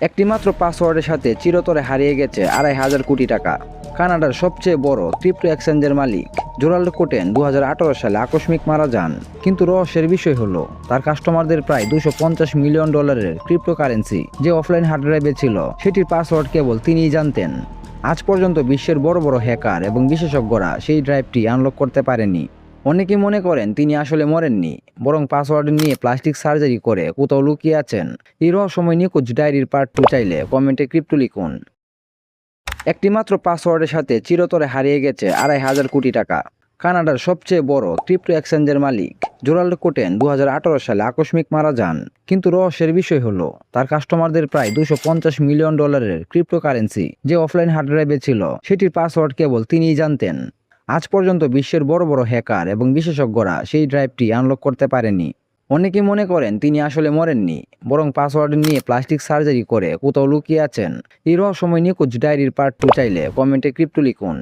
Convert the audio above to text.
একটি মাত্র পাসওয়ার্ডের সাথে চিরতরে হারিয়ে গেছে ২৫০০ কোটি টাকা। কানাডার সবচেয়ে বড় ক্রিপ্টো এক্সচেঞ্জের মালিক জোরাল্ড কোটেন ২০১৮ সালে আকস্মিক মারা যান। কিন্তু রহস্যের বিষয় হলো তার কাস্টমারদের প্রায় $250 মিলিয়ন ক্রিপ্টোকারেন্সি যে অফলাইন হার্ড ড্রাইভে ছিল সেটির পাসওয়ার্ড কেবল তিনিই জানতেন। আজ পর্যন্ত বিশ্বের বড় বড় হ্যাকার এবং বিশেষজ্ঞরা সেই ড্রাইভটি আনলক করতে পারেনি। অনেকেই মনে করেন তিনি আসলে মরেননি, বরং পাসওয়ার্ড নিয়ে প্লাস্টিক সার্জারি করে কোথাও লুকিয়ে আছেন। এই রহস্যময় নিখোঁজ ডায়েরির পার্ট 2 চাইলে কমেন্টে ক্রিপ্টো লিখুন। একটি মাত্র পাসওয়ার্ডের সাথে চিরতরে হারিয়ে গেছে ২৫০০ কোটি টাকা। কানাডার সবচেয়ে বড় ক্রিপ্টো এক্সচেঞ্জের মালিক জোরাল্ড কোটেন ২০১৮ সালে আকস্মিক মারা যান। কিন্তু রহস্যের বিষয় হলো তার কাস্টমারদের প্রায় $250 মিলিয়ন ক্রিপ্টোকারেন্সি যে অফলাইন হার্ড ড্রাইভে ছিল সেটির পাসওয়ার্ড কেবল তিনিই জানতেন। আজ পর্যন্ত বিশ্বের বড় বড় হ্যাকার এবং বিশেষজ্ঞরা সেই ড্রাইভটি আনলক করতে পারেনি। অনেকেই মনে করেন তিনি আসলে মরেননি, বরং পাসওয়ার্ড নিয়ে প্লাস্টিক সার্জারি করে কোথাও লুকিয়ে আছেন। এই রহস্যময় নিখোঁজ ডায়েরির পার্ট 2 চাইলে কমেন্টে ক্রিপ্টো লিখুন।